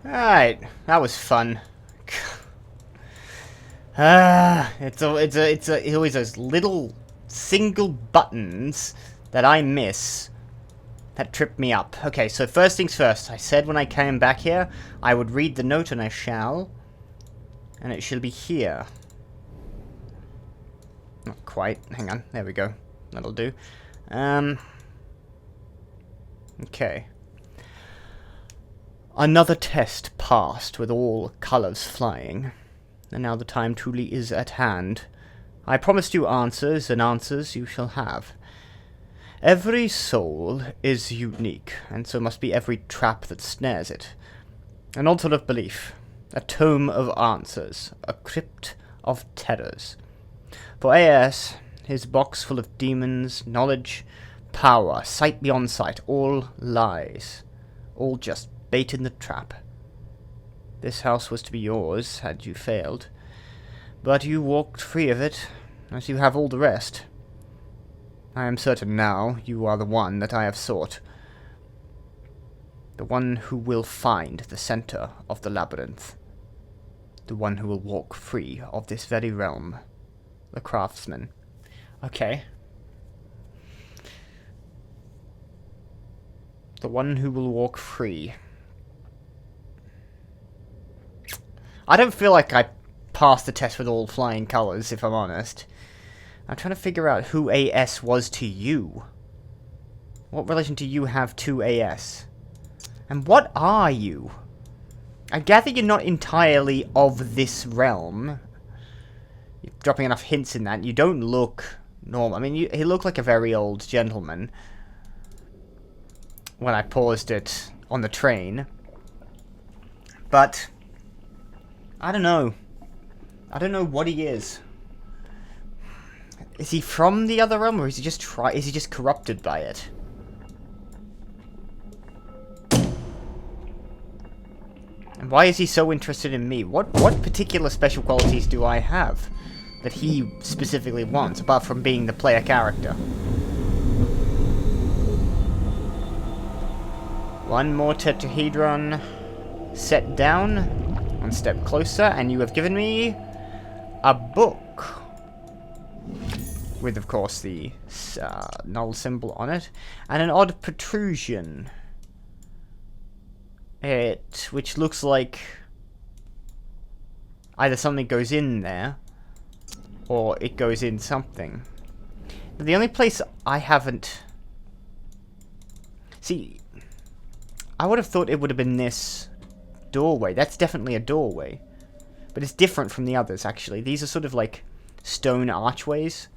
Alright, that was fun. It's always those little single buttons that I miss that trip me up. Okay, so first things first. I said when I came back here, I would read the note, and I shall. And it shall be here. Not quite. Hang on. There we go. That'll do. Okay. Another test passed with all colours flying. And now the time truly is at hand. I promised you answers, and answers you shall have. Every soul is unique, and so must be every trap that snares it. An altar of belief, a tome of answers, a crypt of terrors. For A.S., his box full of demons, knowledge, power, sight beyond sight, all lies, all just bait in the trap. This house was to be yours, had you failed, but you walked free of it, as you have all the rest. I am certain now you are the one that I have sought. The one who will find the center of the labyrinth. The one who will walk free of this very realm. The craftsman. Okay. The one who will walk free. I don't feel like I passed the test with all flying colors, if I'm honest. I'm trying to figure out who A.S. was to you. What relation do you have to A.S.? And what are you? I gather you're not entirely of this realm. You're dropping enough hints in that. You don't look normal. I mean, he looked like a very old gentleman when I paused it on the train. But I don't know. I don't know what he is. Is he from the other realm, or is he just corrupted by it? And why is he so interested in me? What particular special qualities do I have that he specifically wants, apart from being the player character? One more tetrahedron set down. One step closer, and you have given me a book. With, of course, the null symbol on it. And an odd protrusion. Which looks like either something goes in there, or it goes in something. But the only place I haven't... See, I would have thought it would have been this doorway. That's definitely a doorway. But it's different from the others, actually. These are sort of like stone archways.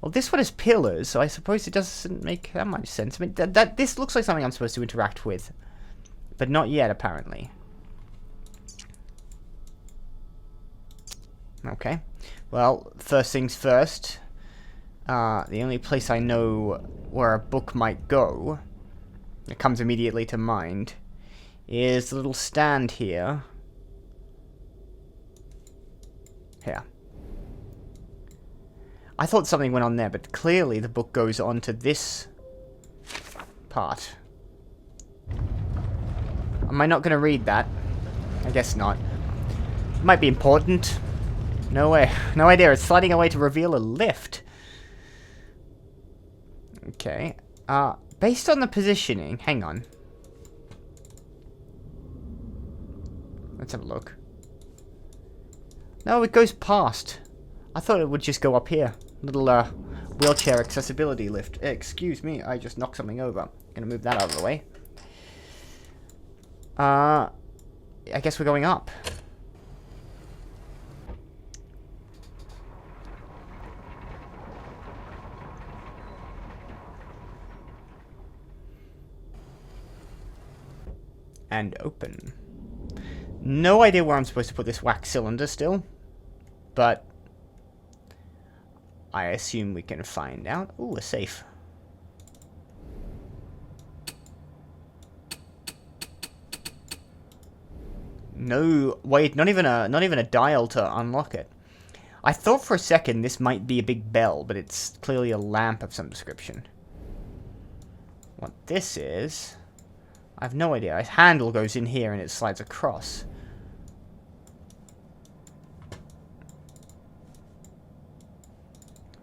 Well, this one is pillars, so I suppose it doesn't make that much sense. I mean, this looks like something I'm supposed to interact with. But not yet, apparently. Okay. Well, first things first. The only place I know where a book might go, that comes immediately to mind, is the little stand here. Here. I thought something went on there, but clearly the book goes on to this part. Am I not going to read that? I guess not. It might be important. No way. No idea. It's sliding away to reveal a lift. Okay. Based on the positioning... Hang on. Let's have a look. No, it goes past. I thought it would just go up here. Little wheelchair accessibility lift. Excuse me, I just knocked something over. Gonna move that out of the way. I guess we're going up. And open. No idea where I'm supposed to put this wax cylinder still. But I assume we can find out. Ooh, a safe. No, wait, not even a dial to unlock it. I thought for a second this might be a big bell, but it's clearly a lamp of some description. What this is... I have no idea. A handle goes in here and it slides across.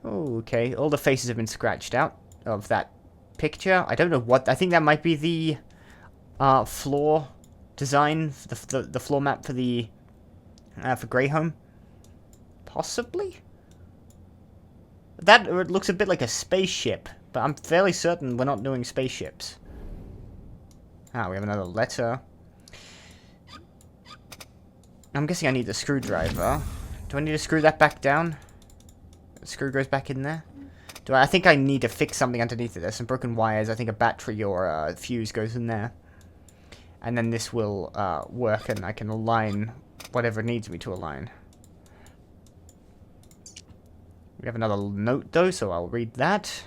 Oh, okay. All the faces have been scratched out of that picture. I don't know what... I think that might be the floor design, the floor map for the for Grey Home. Possibly? That looks a bit like a spaceship, but I'm fairly certain we're not doing spaceships. Ah, we have another letter. I'm guessing I need the screwdriver. Do I need to screw that back down? The screw goes back in there. I think I need to fix something underneath it. There's some broken wires. I think a battery or a fuse goes in there. And then this will work and I can align whatever needs me to align. We have another note though, so I'll read that.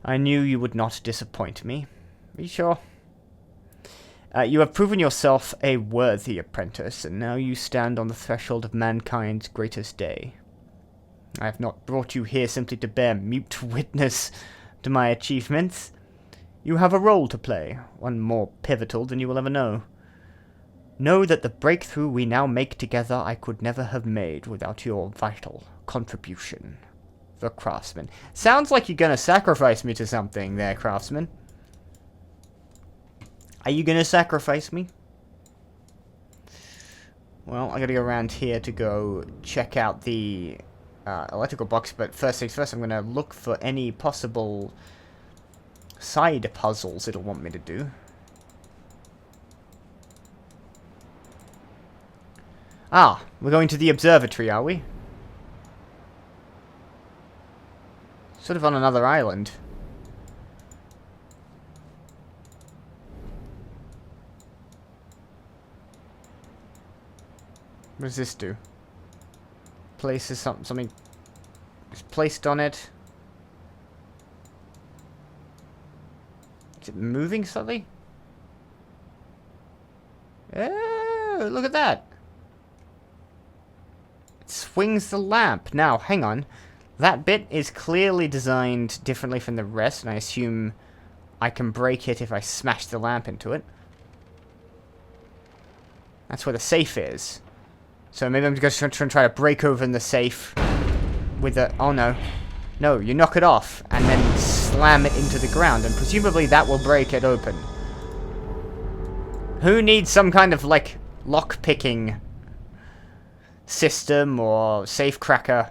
I knew you would not disappoint me. Are you sure? You have proven yourself a worthy apprentice, and now you stand on the threshold of mankind's greatest day. I have not brought you here simply to bear mute witness to my achievements. You have a role to play, one more pivotal than you will ever know. Know that the breakthrough we now make together I could never have made without your vital contribution. The Craftsman. Sounds like you're gonna sacrifice me to something there, Craftsman. Are you gonna sacrifice me? Well, I gotta go around here to go check out the electrical box, but first things first, I'm gonna look for any possible side puzzles it'll want me to do. Ah, we're going to the observatory, are we? Sort of on another island. What does this do? Places something is placed on it. Is it moving slightly? Oh, look at that. It swings the lamp. Now, hang on. That bit is clearly designed differently from the rest, and I assume I can break it if I smash the lamp into it. That's where the safe is. So maybe I'm just going to try to break open the safe with a... Oh, no. No, you knock it off and then slam it into the ground, and presumably that will break it open. Who needs some kind of, like, lock-picking system or safe cracker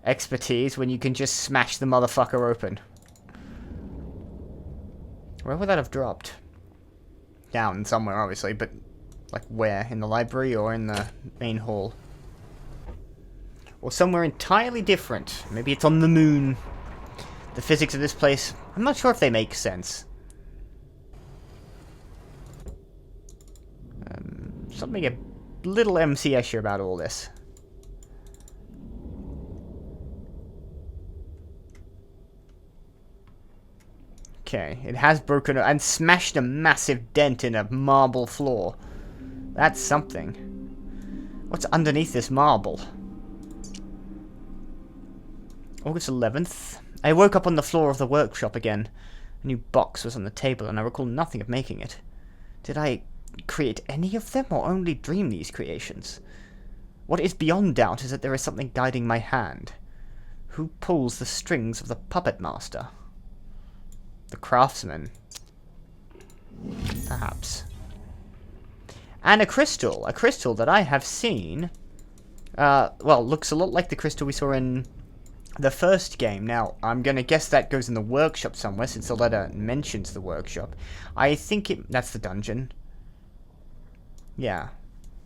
expertise when you can just smash the motherfucker open? Where would that have dropped? Down somewhere, obviously, but... Like where? In the library or in the main hall? Or somewhere entirely different. Maybe it's on the moon. The physics of this place, I'm not sure if they make sense. Something a little MCS-ish about all this. Okay, it has broken and smashed a massive dent in a marble floor. That's something. What's underneath this marble? August 11th. I woke up on the floor of the workshop again. A new box was on the table, and I recall nothing of making it. Did I create any of them, or only dream these creations? What is beyond doubt is that there is something guiding my hand. Who pulls the strings of the puppet master? The craftsman. Perhaps. And a crystal that I have seen, well, looks a lot like the crystal we saw in the first game. Now, I'm going to guess that goes in the workshop somewhere, since the letter mentions the workshop. I think that's the dungeon. Yeah.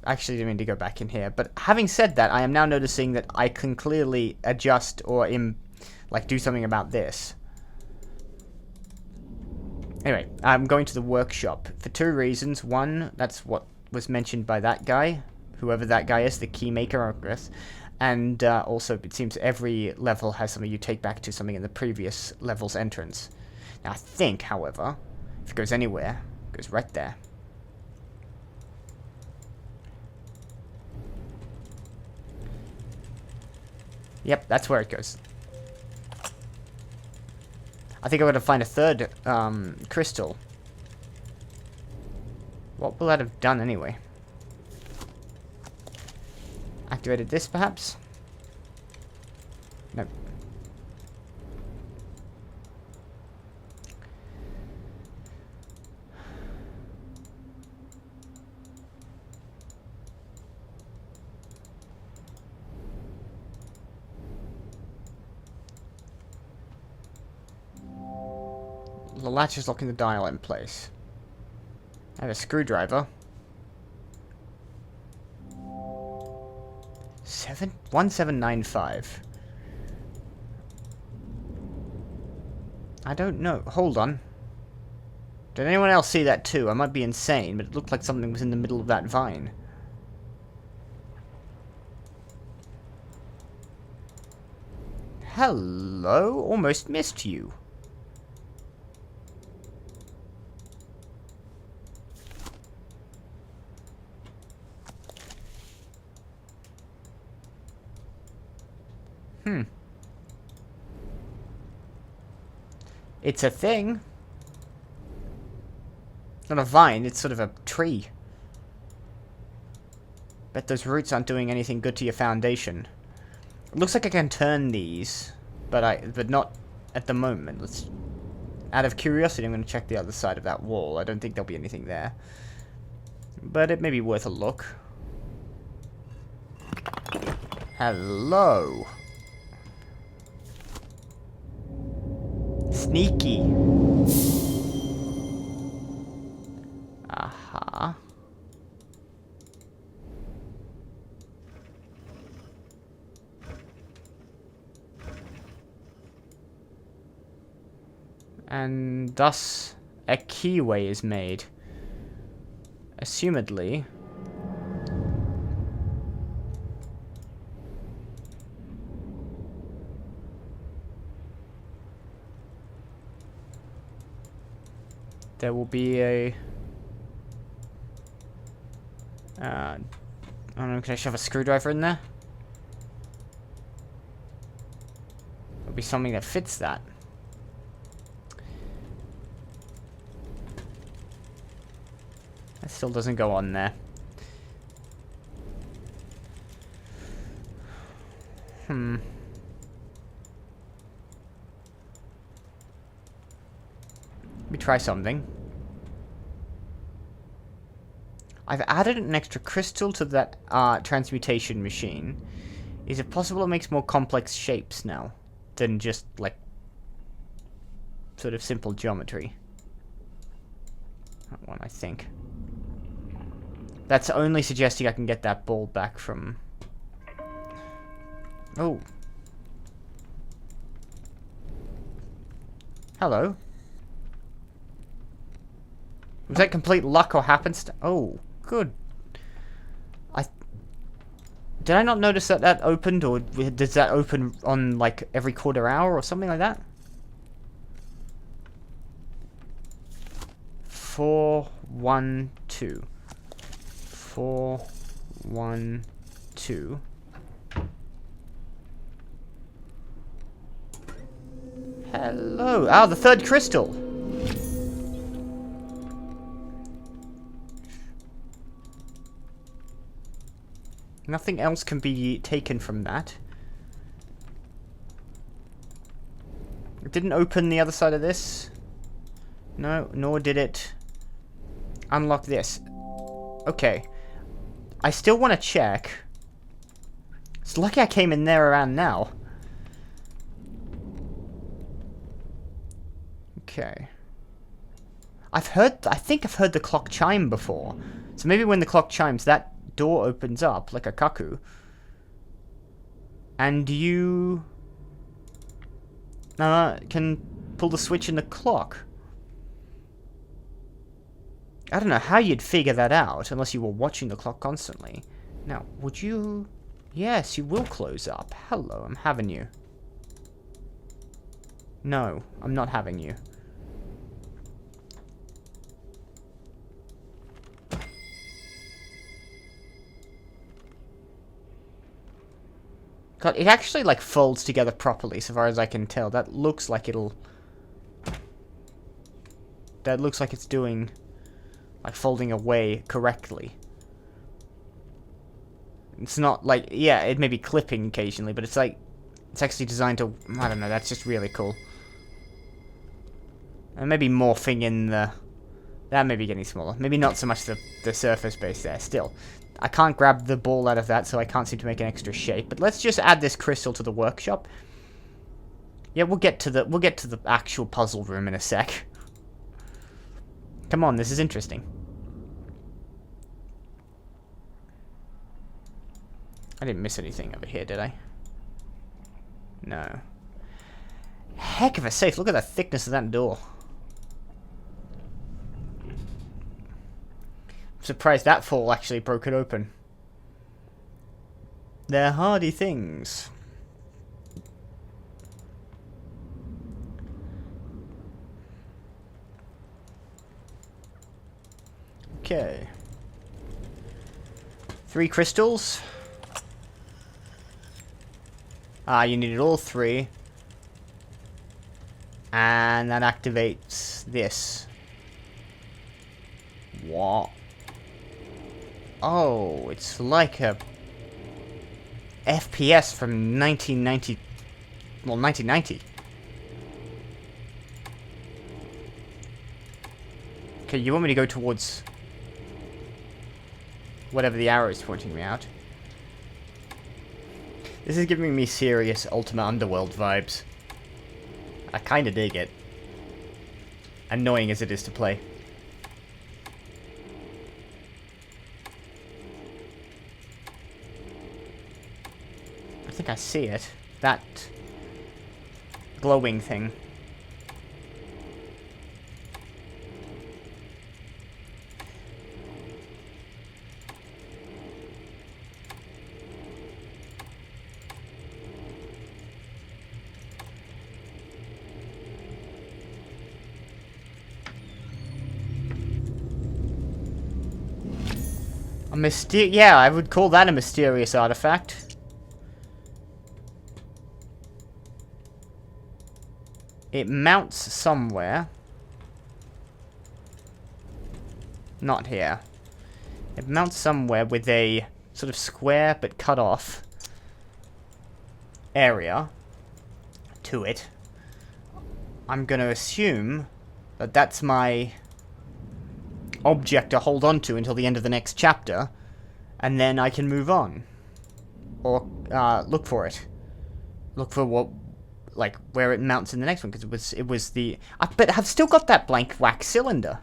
Actually, I didn't mean to go back in here. But having said that, I am now noticing that I can clearly adjust or, do something about this. Anyway, I'm going to the workshop for two reasons. One, that's what was mentioned by that guy, whoever that guy is, the key maker, I guess. And also, it seems every level has something you take back to something in the previous level's entrance. Now, I think, however, if it goes anywhere, it goes right there. Yep, that's where it goes. I think I'm going to find a third crystal What will that have done anyway? Activated this, perhaps? Nope. The latch is locking the dial in place. I have a screwdriver. 1795. I don't know. Hold on. Did anyone else see that too? I might be insane, but it looked like something was in the middle of that vine. Hello? Almost missed you. It's a thing. It's not a vine, it's sort of a tree. Bet those roots aren't doing anything good to your foundation. It looks like I can turn these, but not at the moment. Out of curiosity, I'm going to check the other side of that wall. I don't think there'll be anything there. But it may be worth a look. Hello. Sneaky. Aha. And thus a keyway is made. Assumedly. There will be a... I don't know, can I shove a screwdriver in there? There'll be something that fits that. That still doesn't go on there. Let me try something. I've added an extra crystal to that transmutation machine. Is it possible it makes more complex shapes now than just, like, sort of simple geometry? That one, I think. That's only suggesting I can get that ball back from... Oh. Hello. Was that complete luck or happenstance? Oh, good. Did I not notice that that opened, or does that open on, like, every quarter hour or something like that? 412. 412. Hello. Ah, the third crystal. Nothing else can be taken from that. It didn't open the other side of this. No, nor did it unlock this. Okay. I still want to check. It's lucky I came in there around now. Okay. I think I've heard the clock chime before. So maybe when the clock chimes, that door opens up like a cuckoo. And you can pull the switch in the clock. I don't know how you'd figure that out unless you were watching the clock constantly. Now, would you... Yes, you will close up. Hello, I'm having you. No, I'm not having you. God, it actually, like, folds together properly, so far as I can tell. That looks like it'll... That looks like it's doing like folding away correctly. It's not like, yeah, it may be clipping occasionally, but it's like, it's actually designed to, I don't know, that's just really cool. And maybe morphing in the, that may be getting smaller. Maybe not so much the surface base there, still. I can't grab the ball out of that, so I can't seem to make an extra shape. But let's just add this crystal to the workshop. Yeah, we'll get to the actual puzzle room in a sec. Come on, this is interesting. I didn't miss anything over here, did I? No. Heck of a safe. Look at the thickness of that door. I'm surprised that fall actually broke it open. They're hardy things. Okay. 3 crystals. Ah, you needed all 3. And that activates this. What? Oh, it's like a FPS from 1990. Well, 1990. Okay, you want me to go towards whatever the arrow is pointing me out. This is giving me serious Ultima Underworld vibes. I kinda dig it. Annoying as it is to play. I think I see it. That glowing thing. Yeah, I would call that a mysterious artifact. It mounts somewhere. Not here. It mounts somewhere with a sort of square but cut off area to it. I'm gonna assume that that's my object to hold on to until the end of the next chapter, and then I can move on. Or look for it. Look for what, like, where it mounts in the next one, because it was the... but I've still got that blank wax cylinder.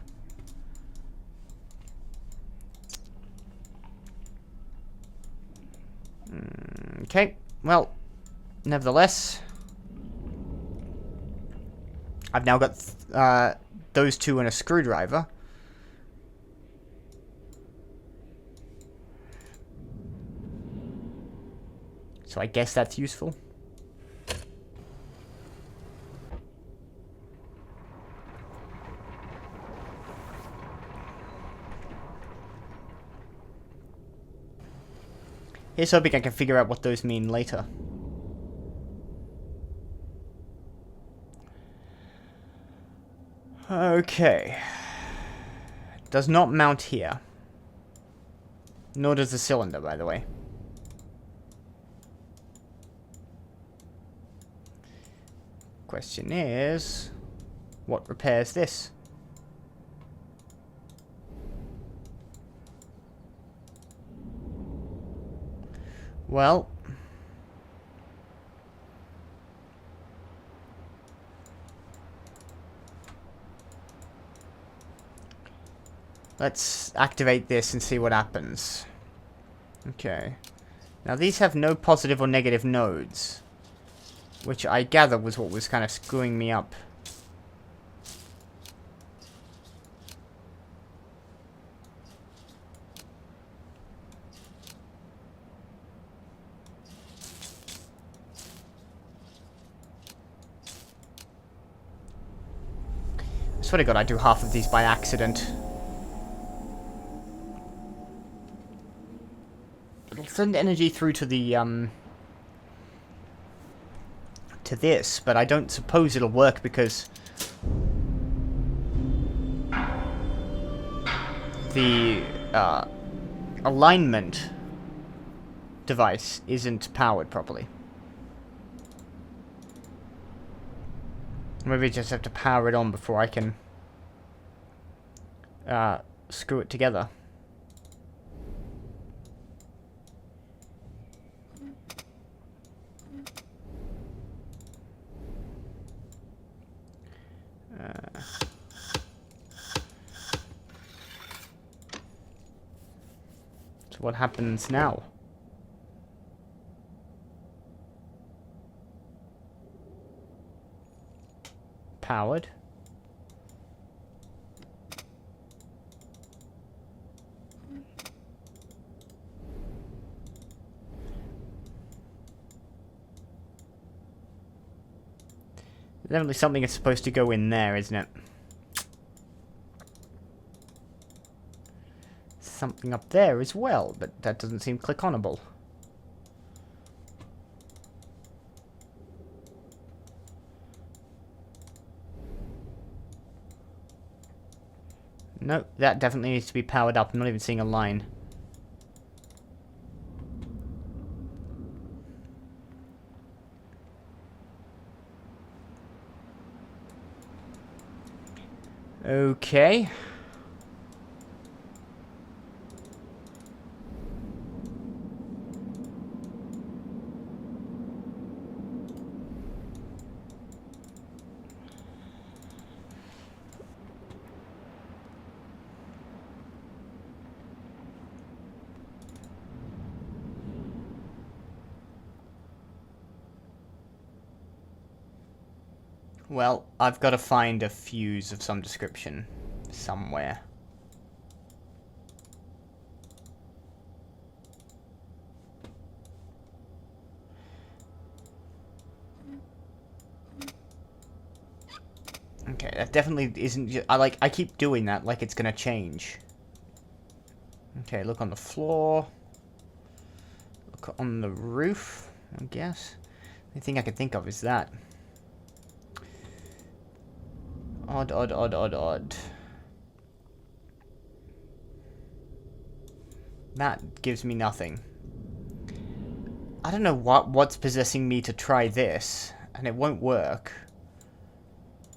Okay, well, nevertheless, I've now got those 2 and a screwdriver. So I guess that's useful. Here's hoping I can figure out what those mean later. Okay. Does not mount here. Nor does the cylinder, by the way. Question is, what repairs this? Well, let's activate this and see what happens. Okay. Now these have no positive or negative nodes, which I gather was what was kind of screwing me up. I swear to God, I do half of these by accident. It'll send energy through to the, to this, but I don't suppose it'll work because the alignment device isn't powered properly. Maybe I just have to power it on before I can screw it together. So what happens now? Powered. Definitely something is supposed to go in there, isn't it? Something up there as well, but that doesn't seem click-onable. No, that definitely needs to be powered up. I'm not even seeing a line. Okay. Well, I've got to find a fuse of some description somewhere. Okay, that definitely isn't... I keep doing that like it's gonna change. Okay, look on the floor. Look on the roof, I guess. The only thing I can think of is that. Odd, odd, odd, odd, odd. That gives me nothing. I don't know what's possessing me to try this, and it won't work.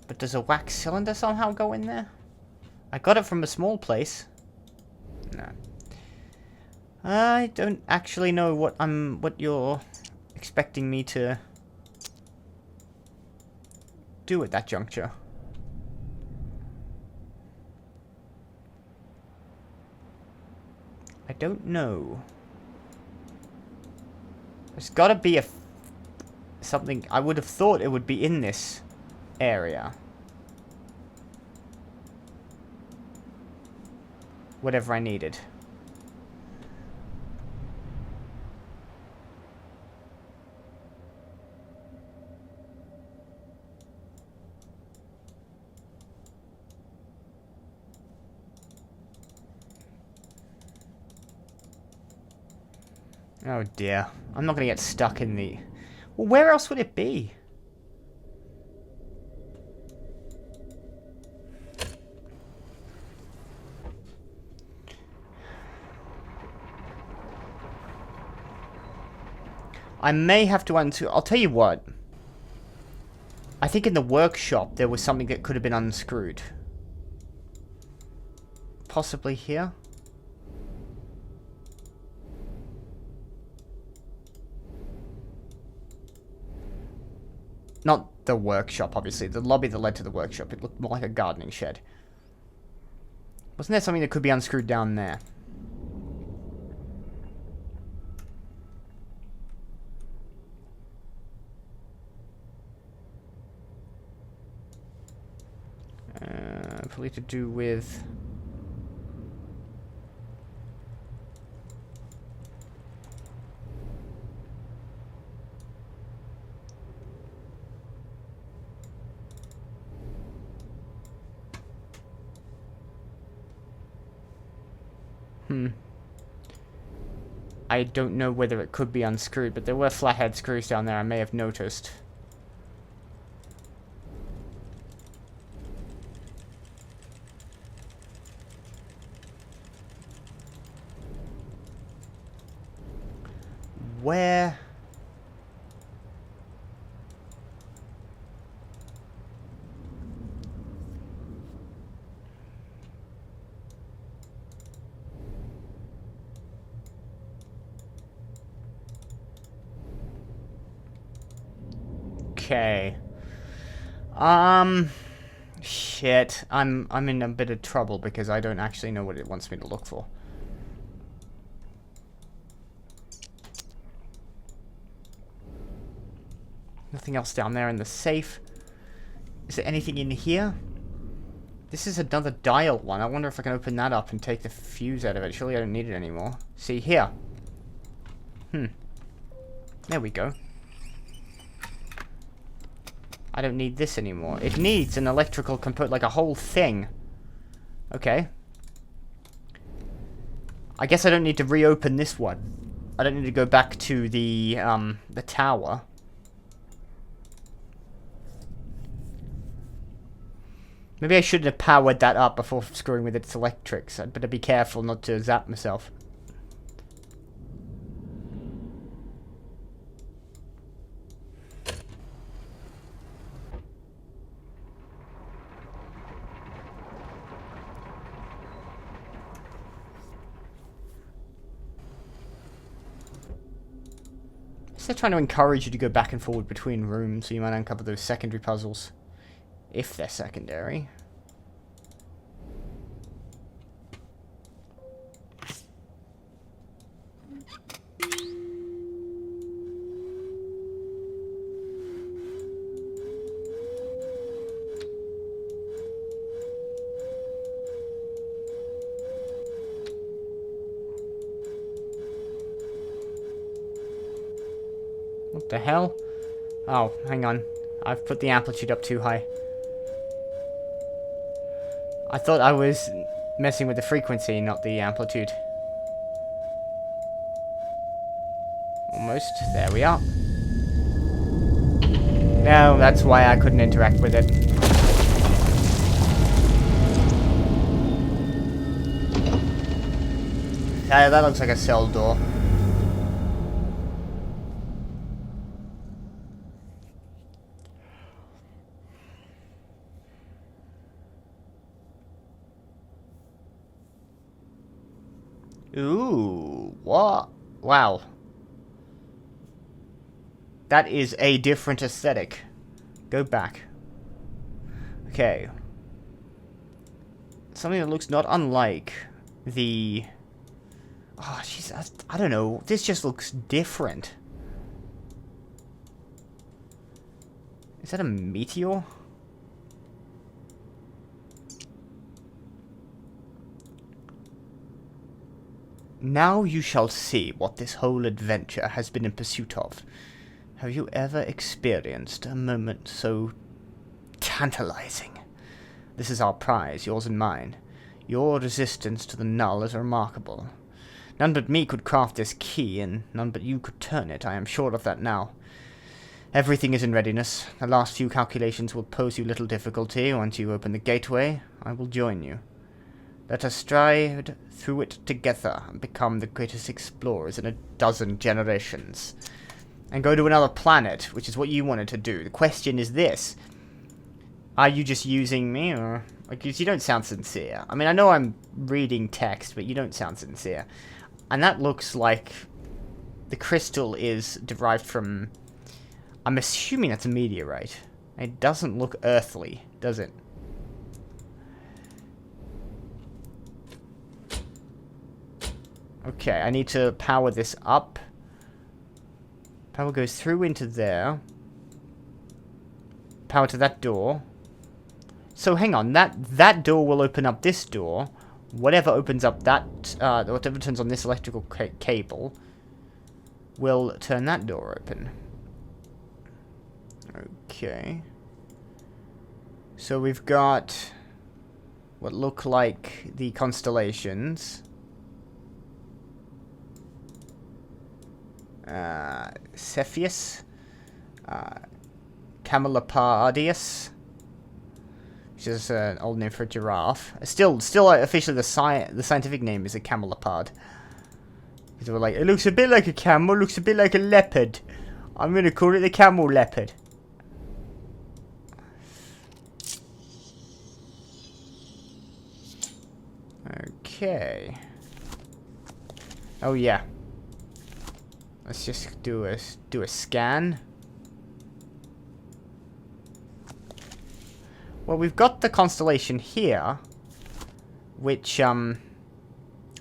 But does a wax cylinder somehow go in there? I got it from a small place. No. I don't actually know what you're expecting me to do at that juncture. I don't know. There's gotta be something. I would have thought it would be in this area. Whatever I needed. Oh dear. I'm not going to get stuck in the... Well, where else would it be? I may have to unscrew... I'll tell you what. I think in the workshop there was something that could have been unscrewed. Possibly here? Not the workshop, obviously. The lobby that led to the workshop. It looked more like a gardening shed. Wasn't there something that could be unscrewed down there? Probably to do with... I don't know whether it could be unscrewed, but there were flathead screws down there I may have noticed. where... Okay. Shit. I'm in a bit of trouble because I don't actually know what it wants me to look for. Nothing else down there in the safe. Is there anything in here? This is another dial one. I wonder if I can open that up and take the fuse out of it. Surely I don't need it anymore. See, here. There we go. I don't need this anymore. It needs an electrical component, like a whole thing. Okay. I guess I don't need to reopen this one. I don't need to go back to the tower. Maybe I shouldn't have powered that up before screwing with its electrics. I'd better be careful not to zap myself. They're trying to encourage you to go back and forward between rooms so you might uncover those secondary puzzles. If they're secondary. What the hell? Oh, hang on. I've put the amplitude up too high. I thought I was messing with the frequency, not the amplitude. Almost. There we are. No, that's why I couldn't interact with it. That looks like a cell door. Ooh, what? Wow. That is a different aesthetic. Go back. Okay. Something that looks not unlike the... Oh, jeez, I don't know. This just looks different. Is that a meteor? Now you shall see what this whole adventure has been in pursuit of. Have you ever experienced a moment so tantalizing? This is our prize, yours and mine. Your resistance to the null is remarkable. None but me could craft this key, and none but you could turn it. I am sure of that now. Everything is in readiness. The last few calculations will pose you little difficulty. Once you open the gateway, I will join you. Let us stride through it together and become the greatest explorers in a dozen generations. And go to another planet, which is what you wanted to do. The question is this. Are you just using me, or... Because you don't sound sincere. I mean, I know I'm reading text, but you don't sound sincere. And that looks like the crystal is derived from... I'm assuming that's a meteorite. It doesn't look earthly, does it? Okay, I need to power this up. Power goes through into there. Power to that door. So hang on, that door will open up this door. Whatever opens up that, whatever turns on this electrical cable will turn that door open. Okay. So we've got what look like the constellations. Cepheus, Camelopardius, which is an old name for a giraffe. Still, officially the scientific name is a camelopard, Because we're like, it looks a bit like a camel, looks a bit like a leopard. I'm going to call it the camel leopard. Okay. Oh yeah. Let's just do a scan. Well, we've got the constellation here, which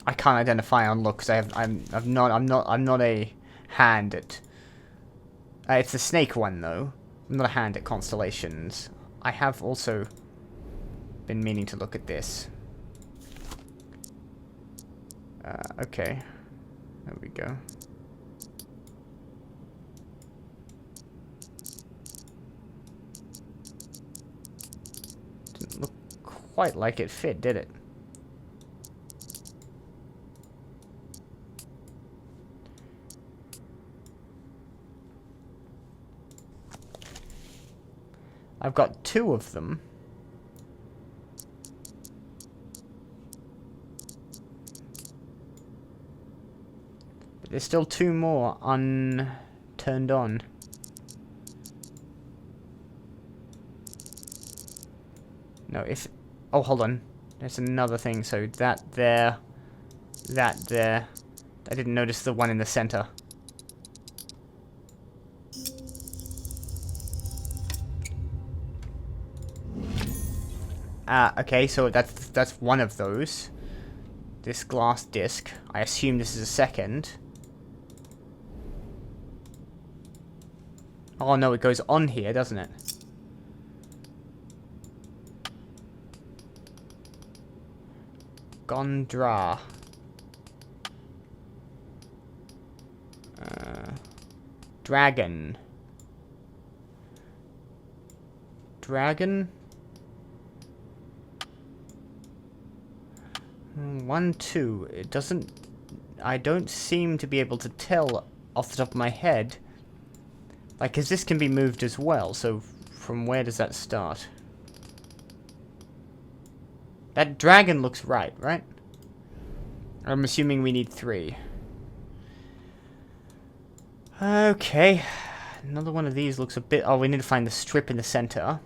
I can't identify on look because I'm not a hand at. It's the snake one though. I'm not a hand at constellations. I have also been meaning to look at this. Okay, there we go. Didn't look quite like it fit, did it? I've got 2 of them. But there's still 2 more unturned on. No, if... Oh, hold on. There's another thing. So that there. That there. I didn't notice the one in the center. Okay, so that's one of those. This glass disc. I assume this is a second. Oh no, it goes on here, doesn't it? Gondra. Dragon. Dragon? 1, 2. It doesn't... I don't seem to be able to tell off the top of my head. Like, because this can be moved as well, so from where does that start? That dragon looks right? I'm assuming we need 3. Okay. Another one of these looks a bit... Oh, we need to find the strip in the center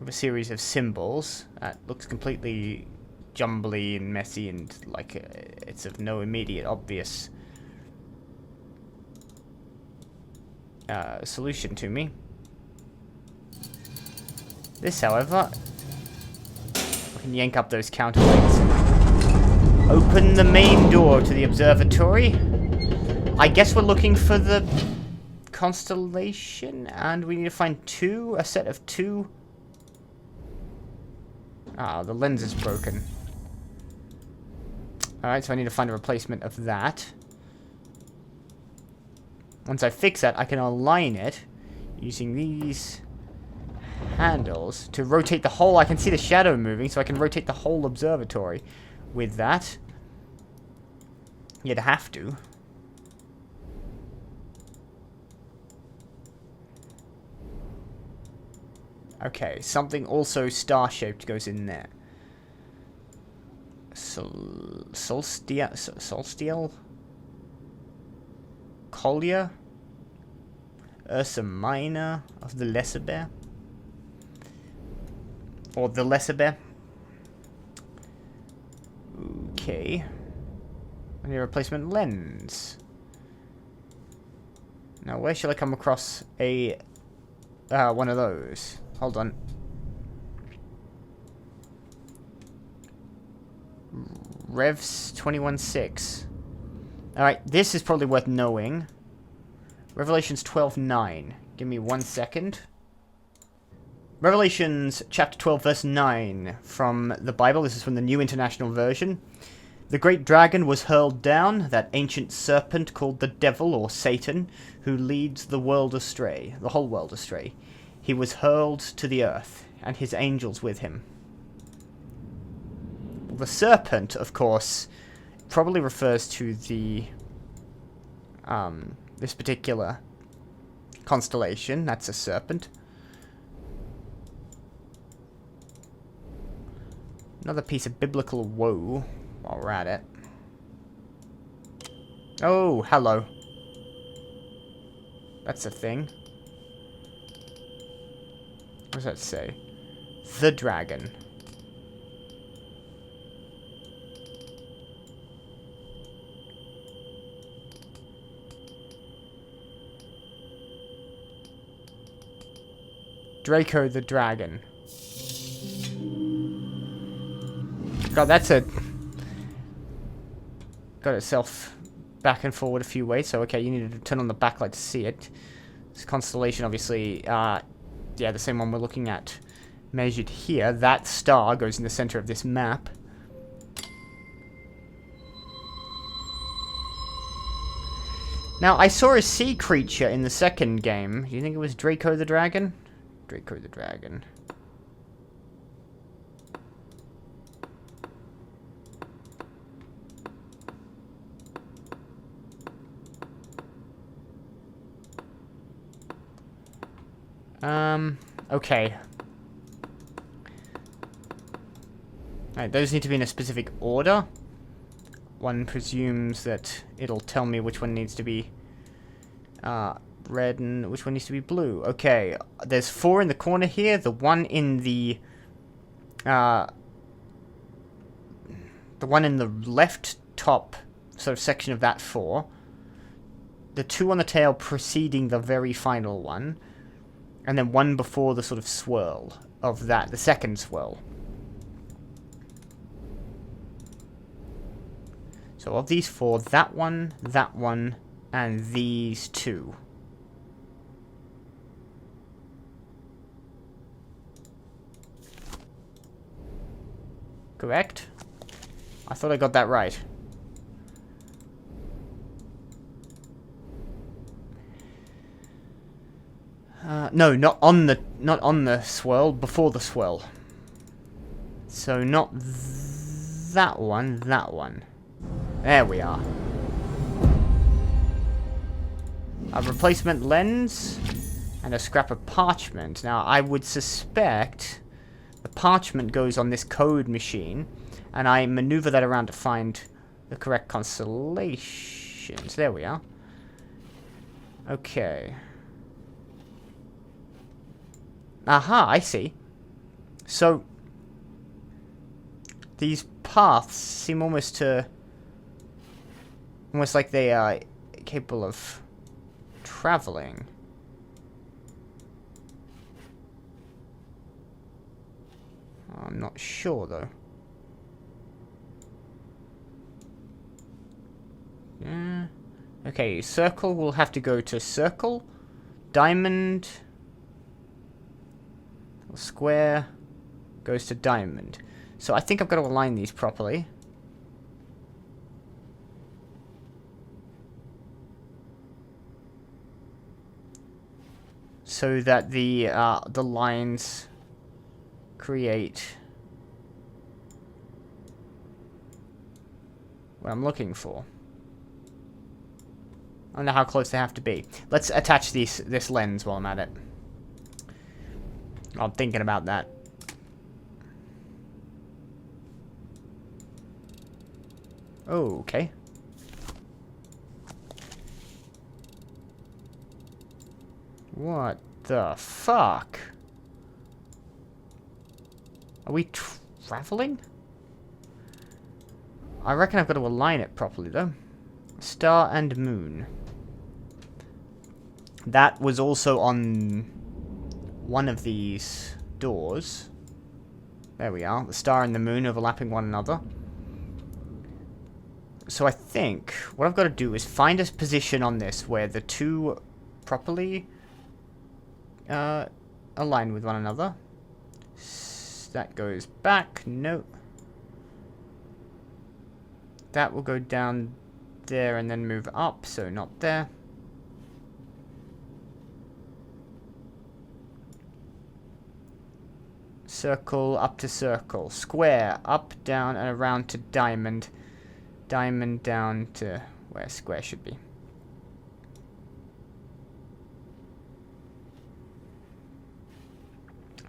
of a series of symbols. That looks completely jumbly and messy and like it's of no immediate obvious solution to me. This, however, I can yank up those counterweights and open the main door to the observatory. I guess we're looking for the constellation, and we need to find a set of 2. Ah, the lens is broken. Alright, so I need to find a replacement of that. Once I fix that, I can align it using these handles to rotate the whole... I can see the shadow moving, so I can rotate the whole observatory with that. You'd have to. Okay, something also star-shaped goes in there. Solstial? Collier? Ursa Minor of the Lesser Bear? Or the Lesser Bear? Okay. I need a replacement lens. Now, where shall I come across a one of those? Hold on. Revs 21.6. Alright, this is probably worth knowing. Revelations 12.9. Give me 1 second. Revelations chapter 12 verse 9 from the Bible. This is from the New International Version. The great dragon was hurled down, that ancient serpent called the devil or Satan, who leads the world astray, the whole world astray. He was hurled to the earth, and his angels with him. The serpent, of course, probably refers to the this particular constellation. That's a serpent. Another piece of biblical woe while we're at it. Oh, hello. That's a thing. What does that say? The dragon. Draco the dragon. God, that's a... got itself back and forward a few ways, so okay, you need to turn on the backlight to see it. This constellation, obviously, yeah, the same one we're looking at measured here. That star goes in the center of this map. Now, I saw a sea creature in the second game. Do you think it was Draco the dragon? Draco the dragon. Okay. Alright, those need to be in a specific order. One presumes that it'll tell me which one needs to be red and which one needs to be blue. Okay, there's 4 in the corner here. The one in the left top sort of section of that 4. The 2 on the tail preceding the very final one. And then 1 before the sort of swirl of that, the second swirl. So of these 4, that one, and these 2. Correct? I thought I got that right. No, not on the swirl, before the swirl. So not that one, that one. There we are. A replacement lens and a scrap of parchment. Now, I would suspect the parchment goes on this code machine, and I maneuver that around to find the correct constellations. There we are. Okay. Aha, I see. So, these paths seem almost like they are capable of traveling. I'm not sure, though. Yeah. Okay, circle will have to go to circle. Diamond... square goes to diamond. So I think I've got to align these properly. So that the lines create what I'm looking for. I don't know how close they have to be. Let's attach this lens while I'm at it. I'm thinking about that. Oh, okay. What the fuck? Are we traveling? I reckon I've got to align it properly, though. Star and moon. That was also on one of these doors. There we are. The star and the moon overlapping one another. So I think what I've got to do is find a position on this where the 2 properly align with one another. That goes back. No. That will go down there and then move up, so not there. Circle up to circle. Square up, down, and around to diamond. Diamond down to where square should be.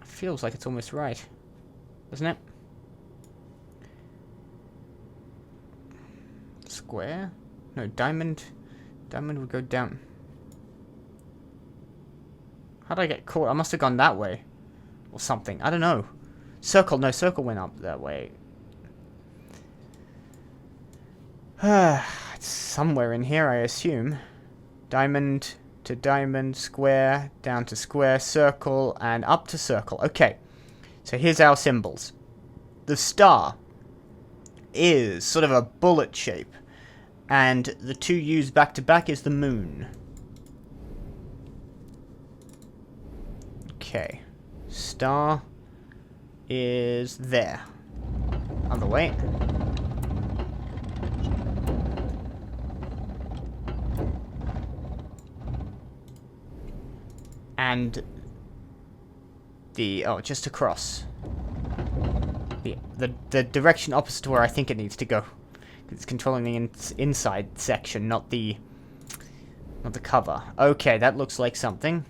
Feels like it's almost right, doesn't it? Square. No, diamond. Diamond would go down. How did I get caught? I must have gone that way. Or something. I don't know. Circle. No, circle went up that way. It's somewhere in here, I assume. Diamond to diamond, square, down to square, circle, and up to circle. Okay. So here's our symbols. The star is sort of a bullet shape. And the two U's back to back is the moon. Okay. Star is there. Other way. And the... oh, just across. The direction opposite to where I think it needs to go. It's controlling the inside section, not the cover. Okay, that looks like something.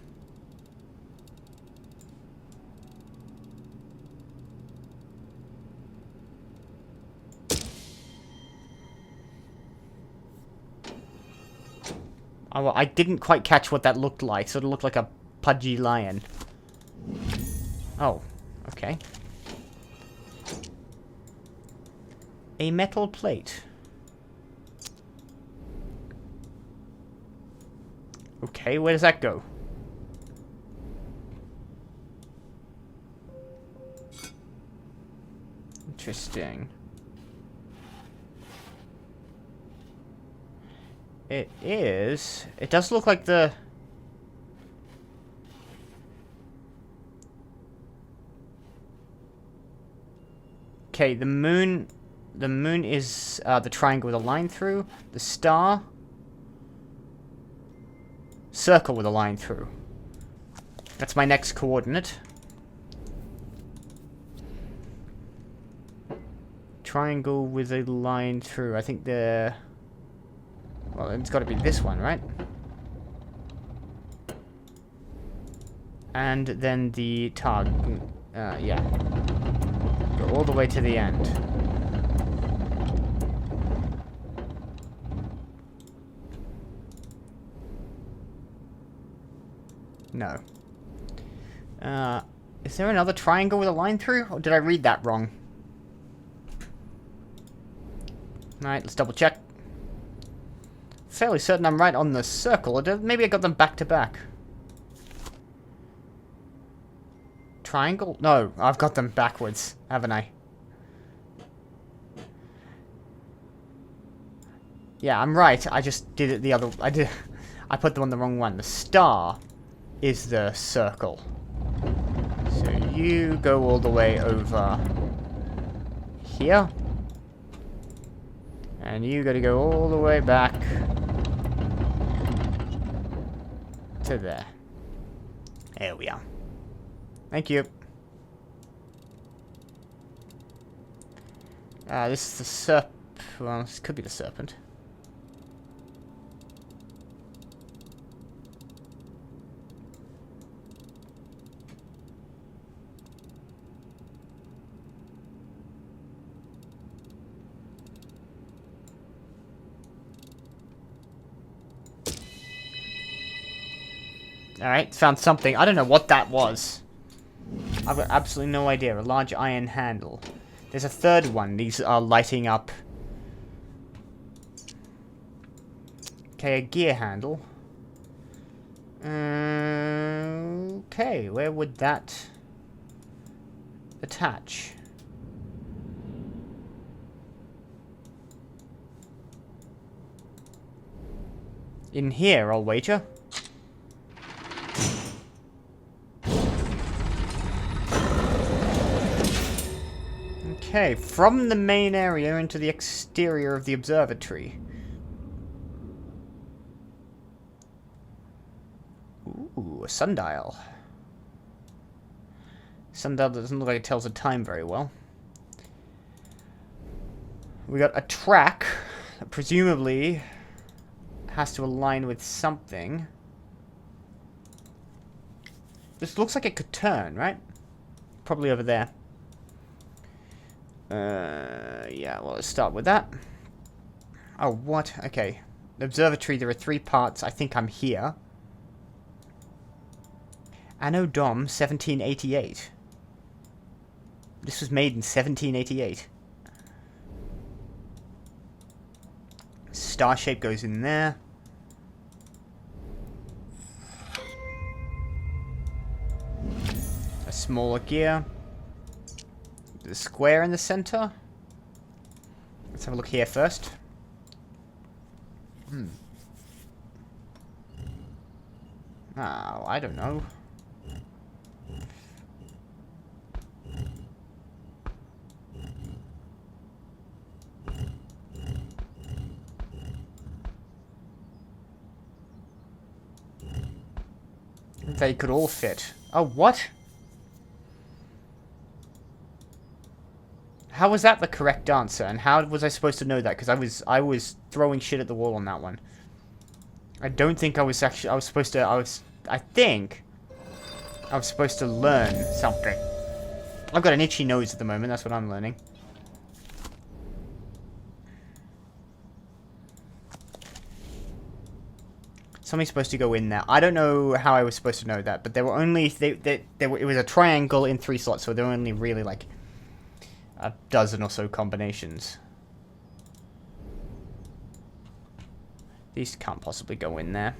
Oh, well, I didn't quite catch what that looked like. Sort of looked like a pudgy lion. Oh, okay. A metal plate. Okay, where does that go? Interesting. It is... it does look like the... okay, the moon... the moon is the triangle with a line through. The star... circle with a line through. That's my next coordinate. Triangle with a line through. I think the... well, it's got to be this one, right? And then the target. Yeah. Go all the way to the end. No. Is there another triangle with a line through? Or did I read that wrong? Alright, let's double check. Fairly certain I'm right on the circle. Or maybe I got them back to back. Triangle? No, I've got them backwards, haven't I? Yeah, I'm right. I just did it the other... I put them on the wrong one. The star is the circle. So you go all the way over here. And you gotta go all the way back to there. There we are. Thank you. This is the well, this could be the serpent. Alright, found something. I don't know what that was. I've got absolutely no idea. A large iron handle. There's a third one. These are lighting up. Okay, a gear handle. Okay, where would that attach? In here, I'll wager. Okay, from the main area into the exterior of the observatory. Ooh, a sundial. Sundial doesn't look like it tells the time very well. We got a track that presumably has to align with something. This looks like it could turn, right? Probably over there. Yeah, well, let's start with that. Oh, what? Okay. The observatory, there are 3 parts. I think I'm here. Anno Dom 1788. This was made in 1788. Star shape goes in there. A smaller gear. The square in the center. Let's have a look here first. Oh, I don't know. They could all fit. Oh, what? How was that the correct answer? And how was I supposed to know that? Because I was throwing shit at the wall on that one. I don't think I was actually... I think I was supposed to learn something. I've got an itchy nose at the moment. That's what I'm learning. Something's supposed to go in there. I don't know how I was supposed to know that, but there were only... it was a triangle in 3 slots, so there were only really, like, a dozen or so combinations. These can't possibly go in there.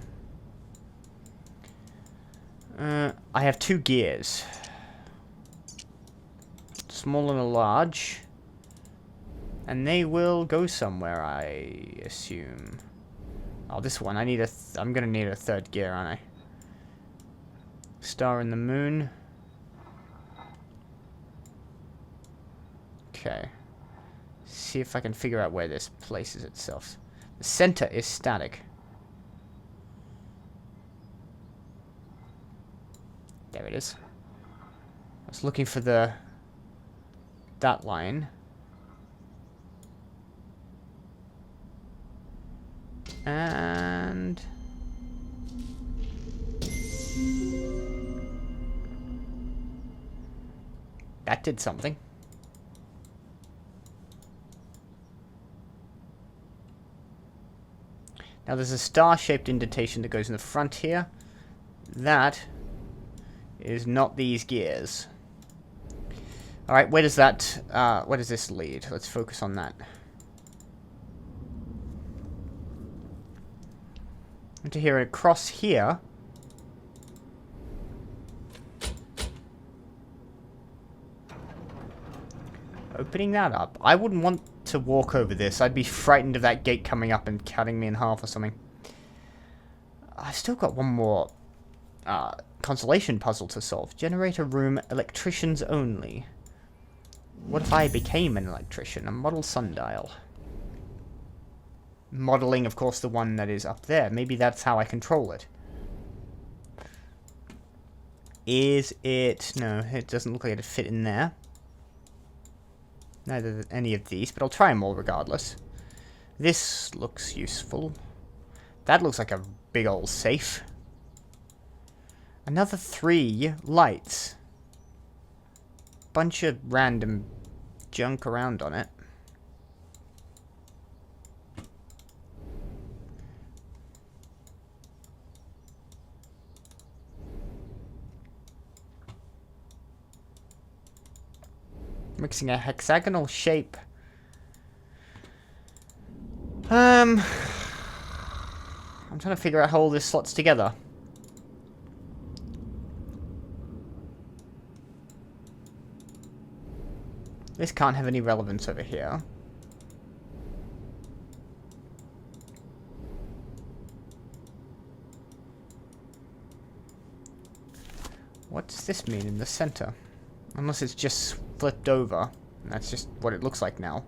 I have 2 gears. Small and a large. And they will go somewhere, I assume. Oh, this one. I'm gonna need a 3rd gear, aren't I? Star and the moon. Okay. See if I can figure out where this places itself. The center is static. There it is. I was looking for that line. And that did something. Now there's a star-shaped indentation that goes in the front here. That is not these gears. Alright, where does this lead? Let's focus on that. And to hear it across here. Opening that up. I wouldn't want to walk over this. I'd be frightened of that gate coming up and cutting me in half or something. I've still got one more consolation puzzle to solve. Generator room, electricians only. What if I became an electrician? A model sundial. Modeling, of course, the one that is up there. Maybe that's how I control it. Is it... No, it doesn't look like it'd fit in there. Neither any of these, but I'll try them all regardless. This looks useful. That looks like a big old safe. Another 3 lights. Bunch of random junk around on it. Mixing a hexagonal shape. I'm trying to figure out how all this slots together. This can't have any relevance over here. What does this mean in the center? Unless it's just flipped over. That's just what it looks like now.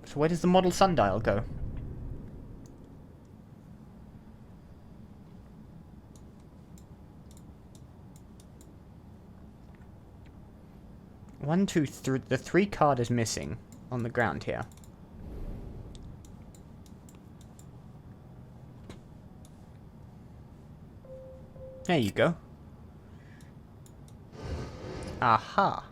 So where does the model sundial go? One, two, three. The 3 card is missing on the ground here. There you go. Aha.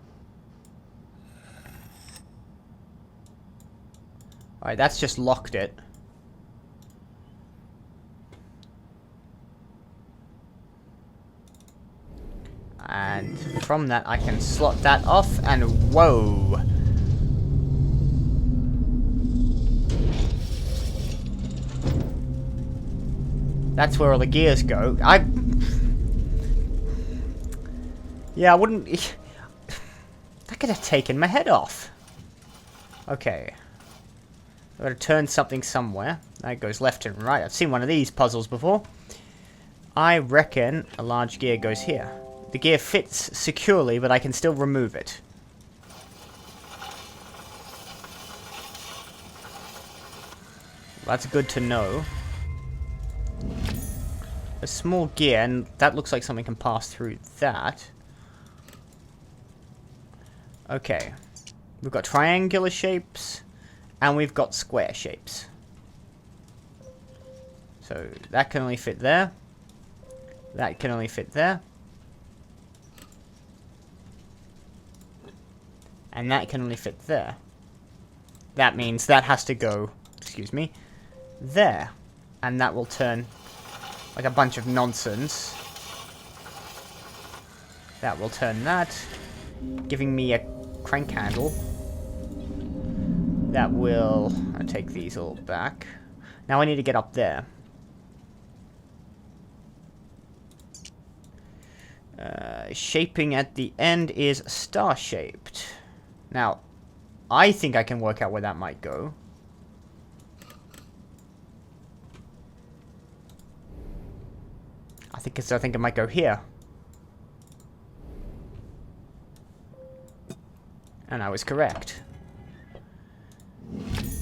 Alright, that's just locked it. And from that, I can slot that off, and whoa! That's where all the gears go. Yeah, I wouldn't... That could have taken my head off. Okay. I've got to turn something somewhere. That goes left and right. I've seen one of these puzzles before. I reckon a large gear goes here. The gear fits securely, but I can still remove it. That's good to know. A small gear, and that looks like something can pass through that. Okay. We've got triangular shapes, and we've got square shapes. So, that can only fit there. That can only fit there. And that can only fit there. That means that has to go, excuse me, there. And that will turn like a bunch of nonsense. That will turn that, giving me a crank handle. That will... I'll take these all back. Now I need to get up there. Shaping at the end is star-shaped. Now, I think I can work out where that might go. I think it might go here. And I was correct.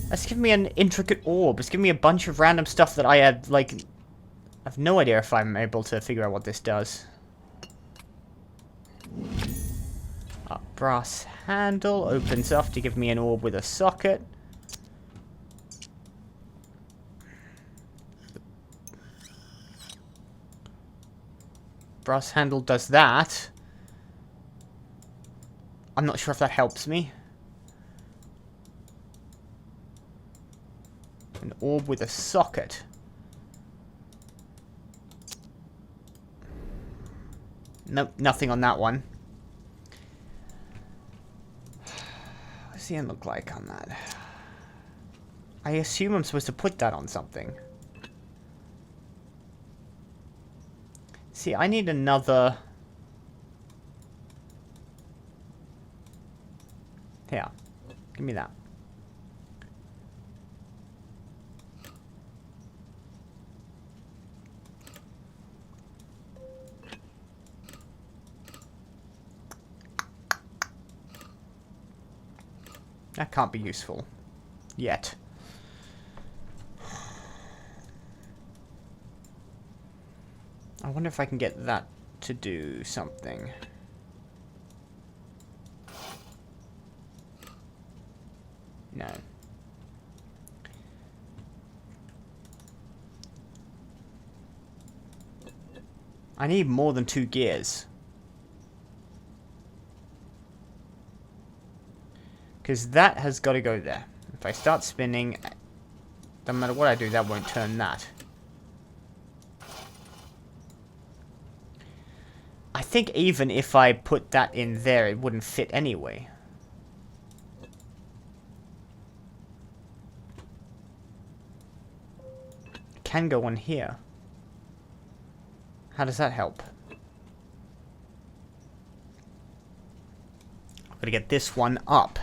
That's giving me an intricate orb. It's giving me a bunch of random stuff that I had, like... I have no idea if I'm able to figure out what this does. A brass handle opens up to give me an orb with a socket. Brass handle does that. I'm not sure if that helps me. An orb with a socket. Nope, nothing on that one. What's the end look like on that? I assume I'm supposed to put that on something. See, I need another... Here. Give me that. That can't be useful. Yet. I wonder if I can get that to do something. No. I need more than 2 gears. Because that has got to go there. If I start spinning, no matter what I do, that won't turn that. I think even if I put that in there, it wouldn't fit anyway. It can go on here. How does that help? I've got to get this one up.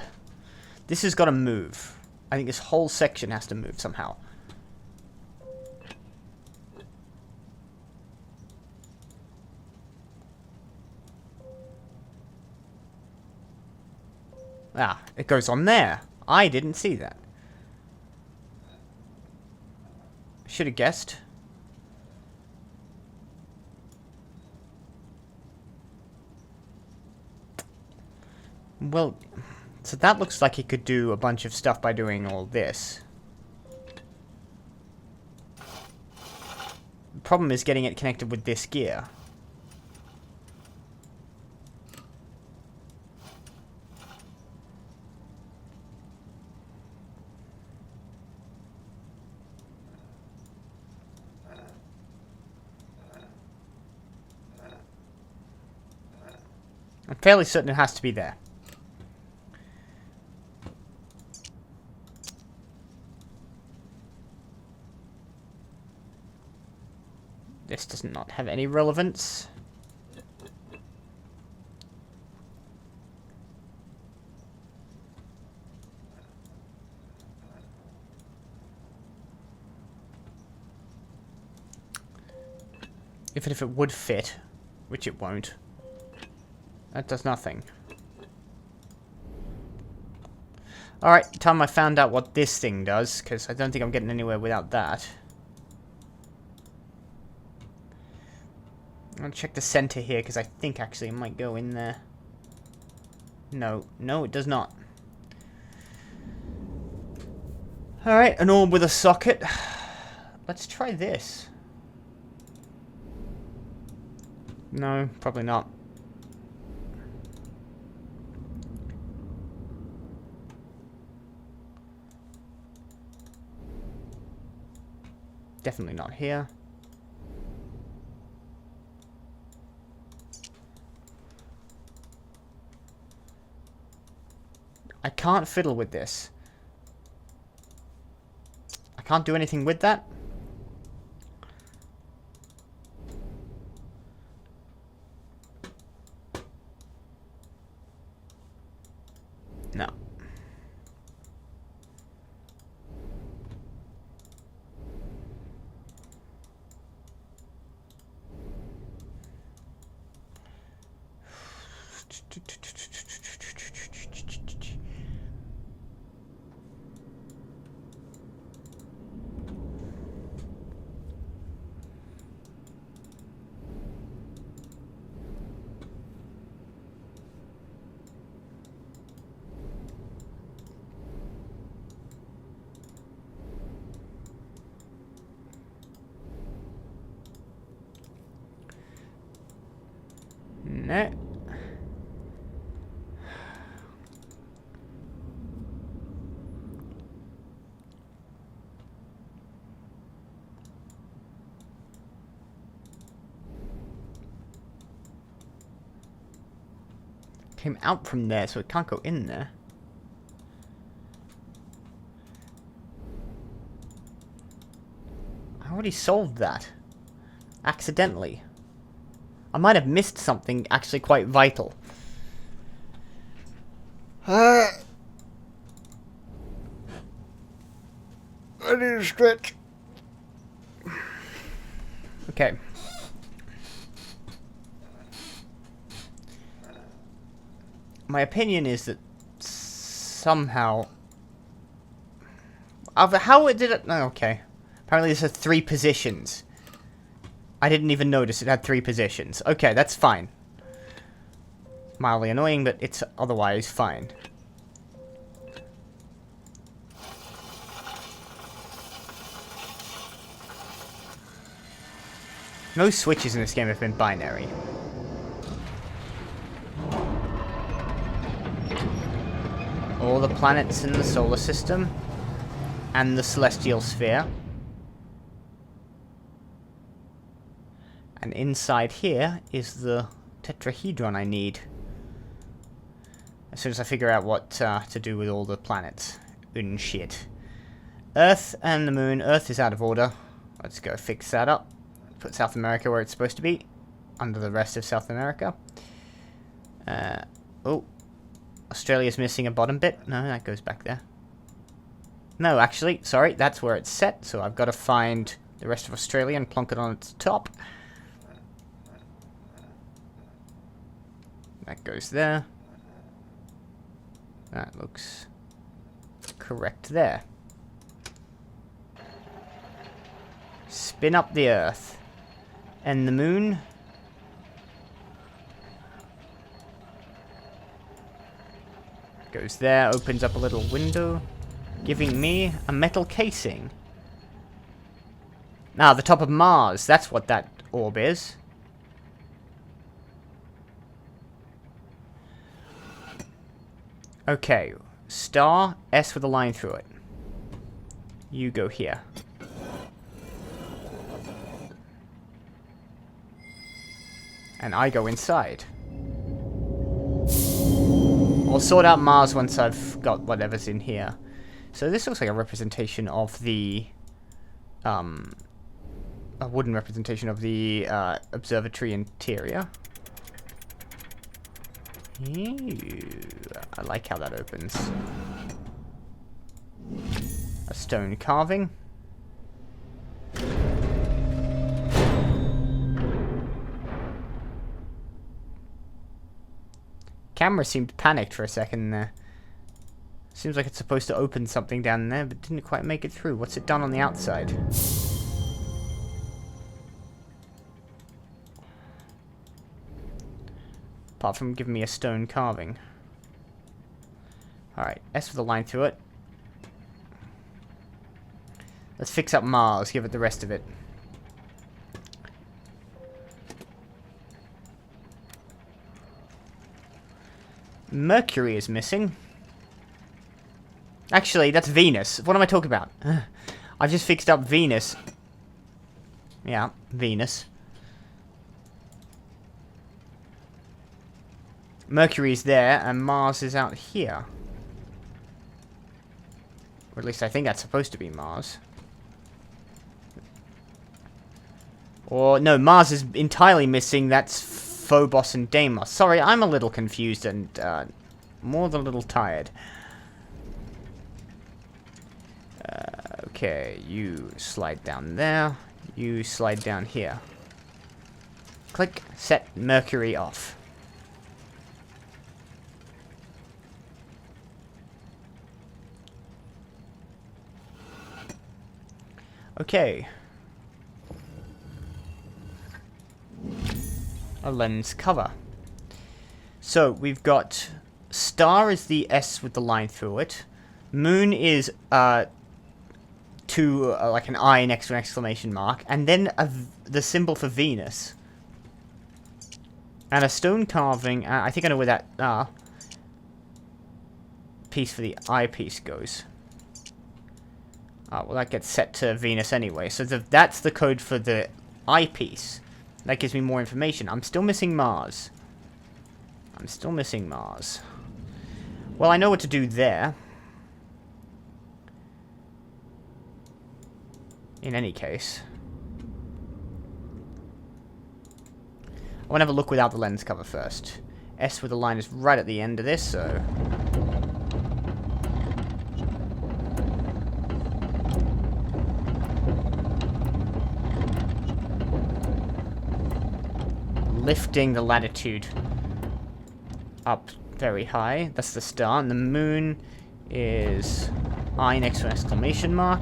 This has got to move. I think this whole section has to move somehow. Ah, it goes on there. I didn't see that. Should have guessed. Well, so that looks like it could do a bunch of stuff by doing all this. The problem is getting it connected with this gear. I'm fairly certain it has to be there. This does not have any relevance. Even if it would fit, which it won't. That does nothing. Alright, time I found out what this thing does, because I don't think I'm getting anywhere without that. I'm gonna check the center here, because I think actually it might go in there. No, no, it does not. Alright, an orb with a socket. Let's try this. No, probably not. Definitely not here. I can't fiddle with this. I can't do anything with that. No. No. Came out from there, so it can't go in there. I already solved that. Accidentally. I might have missed something actually quite vital. I need to stretch. Okay. My opinion is that somehow... How did it... Oh, okay. Apparently this has 3 positions. I didn't even notice it had 3 positions. Okay, that's fine. Mildly annoying, but it's otherwise fine. No switches in this game have been binary. All the planets in the solar system and the celestial sphere. And inside here is the tetrahedron I need. As soon as I figure out what to do with all the planets. And shit. Earth and the moon. Earth is out of order. Let's go fix that up. Put South America where it's supposed to be. Under the rest of South America. Oh. Australia's missing a bottom bit. No, that goes back there. No, actually, sorry. That's where it's set. So I've got to find the rest of Australia and plonk it on its top. That goes there. That looks correct there. Spin up the Earth. And the moon. Goes there, opens up a little window, giving me a metal casing. Now, the top of Mars, that's what that orb is. Okay, star, S with a line through it. You go here. And I go inside. I'll sort out Mars once I've got whatever's in here. So this looks like a representation of the... a wooden representation of the observatory interior. Ew, I like how that opens. A stone carving. Camera seemed panicked for a second there. Seems like it's supposed to open something down there, but didn't quite make it through. What's it done on the outside? Apart from giving me a stone carving. Alright, S with a line through it. Let's fix up Mars, give it the rest of it. Mercury is missing. Actually, that's Venus. What am I talking about? I've just fixed up Venus. Yeah, Venus. Mercury's there, and Mars is out here. Or at least I think that's supposed to be Mars. Or, no, Mars is entirely missing. That's Phobos and Deimos. Sorry, I'm a little confused and more than a little tired. Okay, you slide down there. You slide down here. Click, set Mercury off. Okay. A lens cover. So, we've got star is the S with the line through it. Moon is like an eye next to an exclamation mark. And then the symbol for Venus. And a stone carving. I think I know where that piece for the eyepiece goes. Well, that gets set to Venus anyway. So that's the code for the eyepiece. That gives me more information. I'm still missing Mars. I'm still missing Mars. Well, I know what to do there. In any case. I want to have a look without the lens cover first. S with the line is right at the end of this, so... lifting the latitude up very high. That's the star. And the moon is I next to an exclamation mark.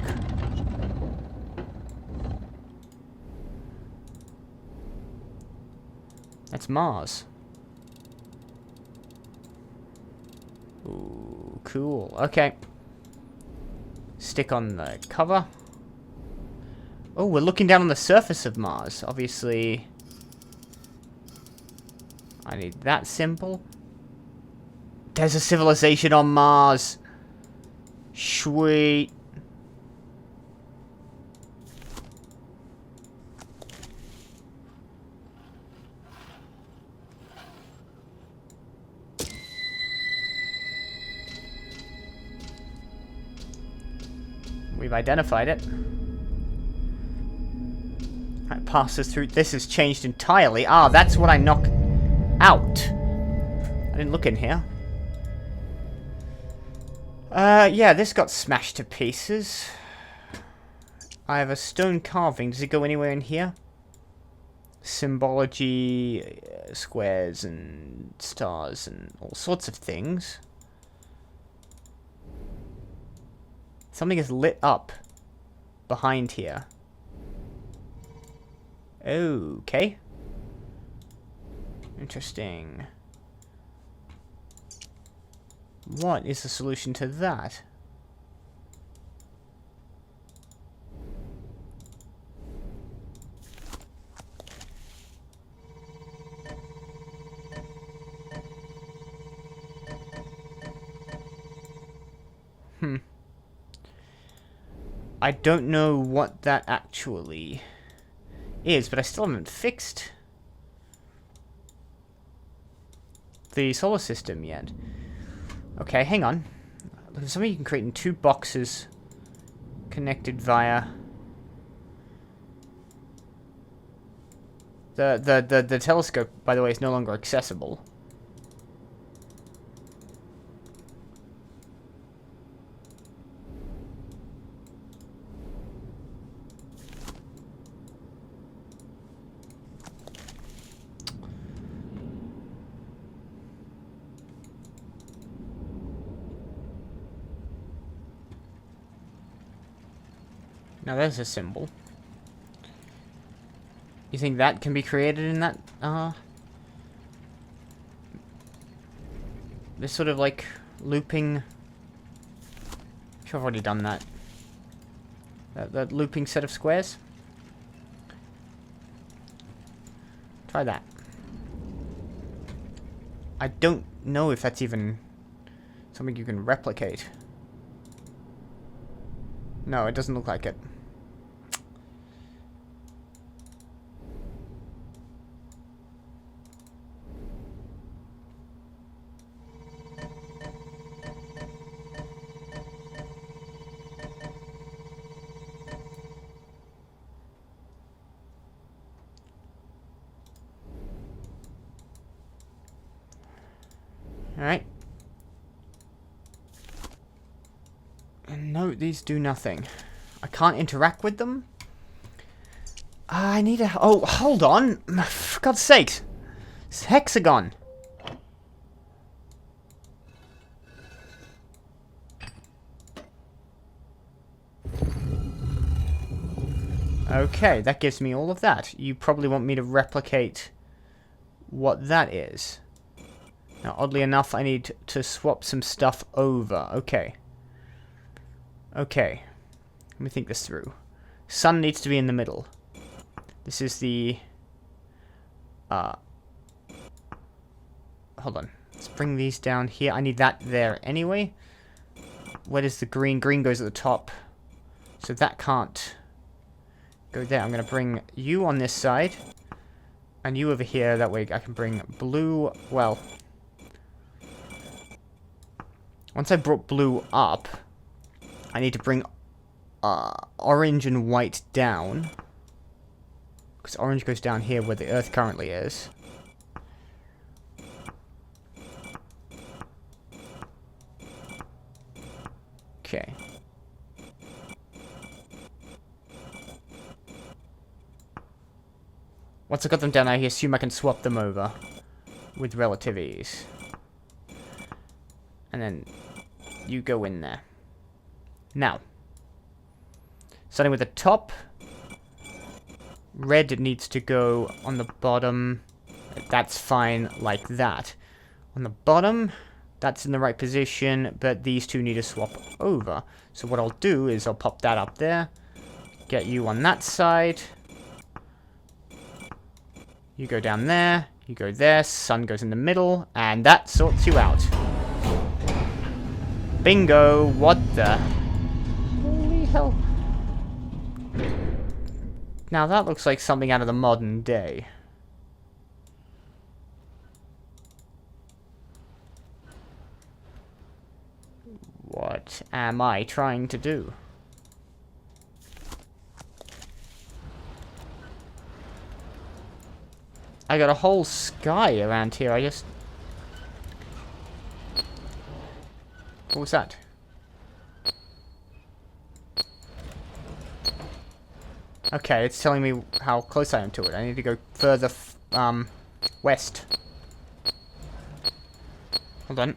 That's Mars. Ooh, cool. Okay. Stick on the cover. Oh, we're looking down on the surface of Mars. Obviously... I need that symbol. There's a civilization on Mars. Sweet. We've identified it. It passes through. This has changed entirely. Ah, that's what I knocked out. I didn't look in here. Yeah, this got smashed to pieces. I have a stone carving. Does it go anywhere in here? Symbology, squares and stars and all sorts of things. Something is lit up behind here. Okay. Interesting. What is the solution to that? I don't know what that actually is, but I still haven't fixed the solar system yet. Okay, hang on. There's something you can create in 2 boxes connected via the telescope, by the way, is no longer accessible. Now there's a symbol. You think that can be created in that, this sort of, like, looping... I'm sure I've already done that. That looping set of squares? Try that. I don't know if that's even something you can replicate. No, it doesn't look like it. Alright. And no, these do nothing. I can't interact with them? I need a... Oh, hold on! For God's sakes! It's hexagon! Okay, that gives me all of that. You probably want me to replicate what that is. Now, oddly enough, I need to swap some stuff over. Okay. Okay. Let me think this through. Sun needs to be in the middle. This is the... Hold on. Let's bring these down here. I need that there anyway. Where does the green? Green goes at the top. So that can't go there. I'm going to bring you on this side. And you over here. That way I can bring blue... Well... Once I brought blue up, I need to bring orange and white down. Because orange goes down here where the Earth currently is. Okay. Once I got them down, I assume I can swap them over with relative ease. And then you go in there. Now, starting with the top, red needs to go on the bottom. That's fine like that. On the bottom, that's in the right position, but these two need to swap over. So what I'll do is I'll pop that up there, get you on that side. You go down there, you go there, sun goes in the middle, and that sorts you out. Bingo! What the... Holy hell. Now that looks like something out of the modern day. What am I trying to do? I got a whole sky around here, I just... What was that? Okay, it's telling me how close I am to it. I need to go further, west. Hold on.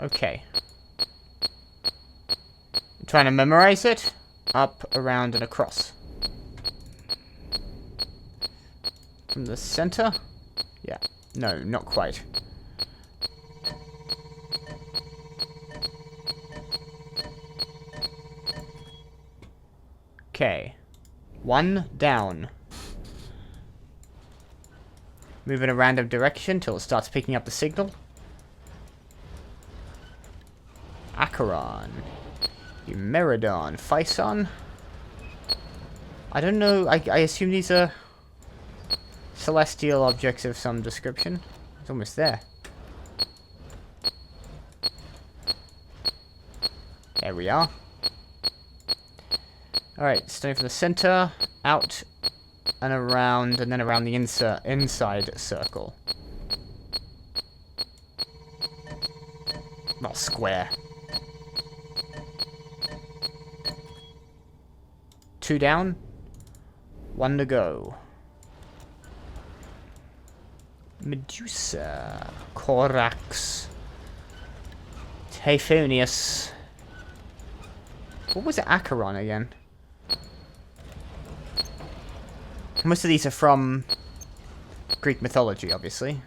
Okay. I'm trying to memorize it. Up, around, and across. From the center? Yeah. No, not quite. Okay. One down. Move in a random direction till it starts picking up the signal. Acheron. Eumeridon. Phison. I don't know. I assume these are celestial objects of some description. It's almost there. There we are. Alright, starting from the center, out, and around, and then around the inside circle. Well, square. 2 down, 1 to go. Medusa, Corax, Typhonius. What was Acheron again? Most of these are from Greek mythology, obviously.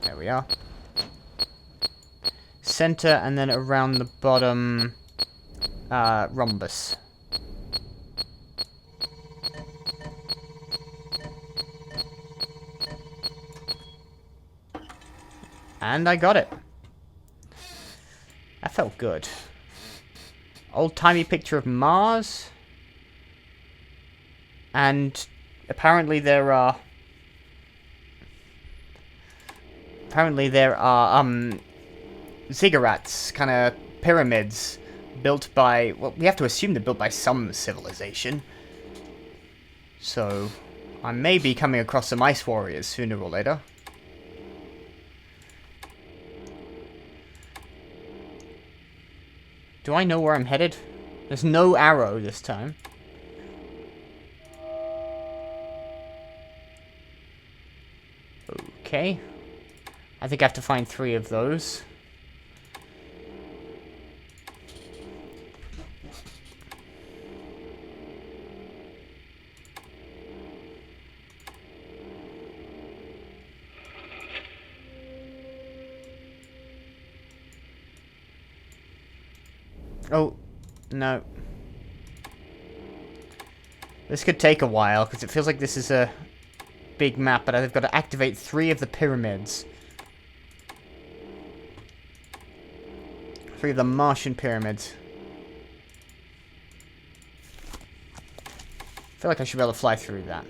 There we are. Center, and then around the bottom, rhombus. And I got it. That felt good. Old-timey picture of Mars. And apparently there are ziggurats, kind of pyramids, built by, well, we have to assume they're built by some civilization. So, I may be coming across some ice warriors sooner or later. Do I know where I'm headed? There's no arrow this time. Okay. I think I have to find 3 of those. Oh, no. This could take a while, because it feels like this is a big map, but I've got to activate 3 of the pyramids. 3 of the Martian pyramids. I feel like I should be able to fly through that.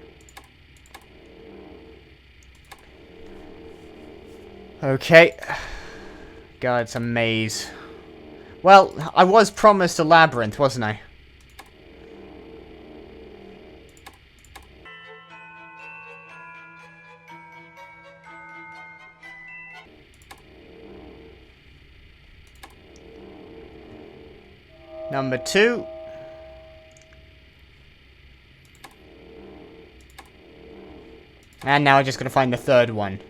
Okay. God, it's a maze. Well, I was promised a labyrinth, wasn't I? Number 2. And now I'm just going to find the 3rd one.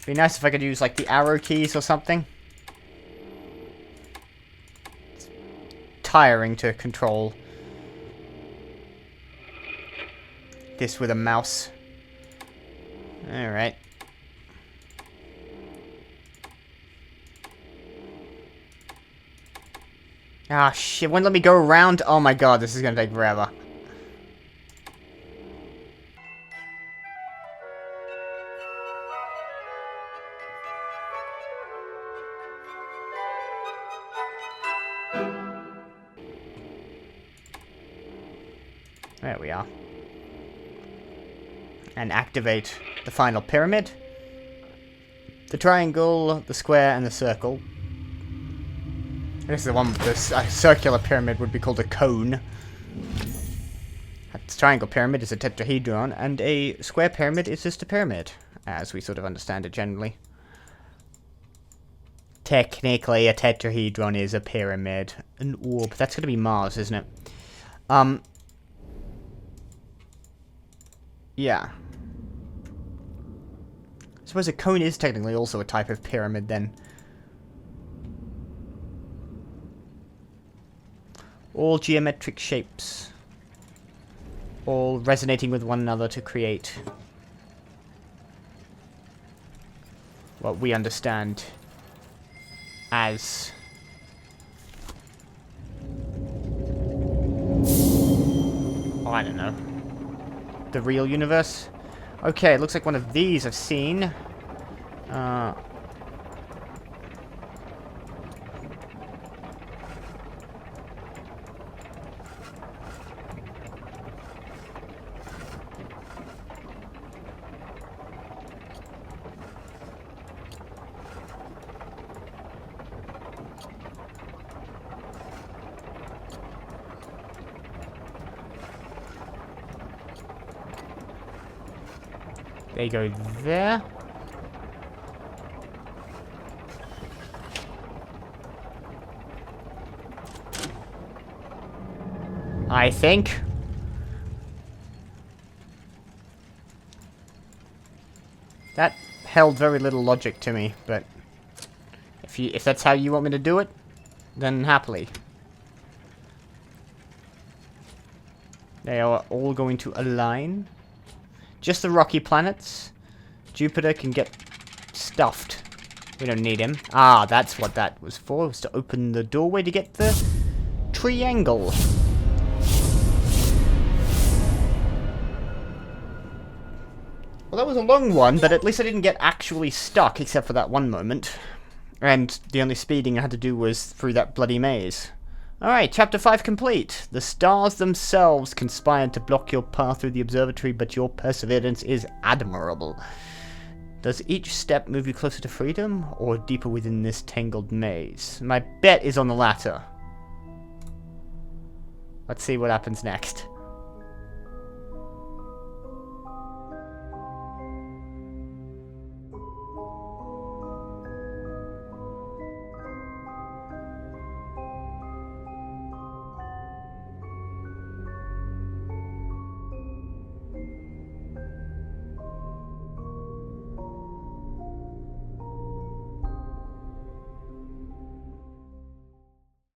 Be nice if I could use, like, the arrow keys or something. It's tiring to control this with a mouse. Alright. Ah, shit, wouldn't let me go around? Oh my god, this is gonna take forever. There we are. And activate the final pyramid. The triangle, the square, and the circle. I guess the one with the circular pyramid would be called a cone. A triangle pyramid is a tetrahedron, and a square pyramid is just a pyramid, as we sort of understand it generally. Technically, a tetrahedron is a pyramid. An orb. That's going to be Mars, isn't it? Yeah. I suppose a cone is technically also a type of pyramid, then. All geometric shapes. All resonating with one another to create what we understand as oh, I don't know. The real universe? Okay, it looks like one of these I've seen. They go there. I think. That held very little logic to me, but if that's how you want me to do it, then happily. They are all going to align. Just the rocky planets. Jupiter can get stuffed. We don't need him. Ah, that's what that was for. It was to open the doorway to get the triangle. Well, that was a long one, but at least I didn't get actually stuck, except for that one moment. And the only speeding I had to do was through that bloody maze. Alright, Chapter 5 complete. The stars themselves conspired to block your path through the observatory, but your perseverance is admirable. Does each step move you closer to freedom, or deeper within this tangled maze? My bet is on the latter. Let's see what happens next.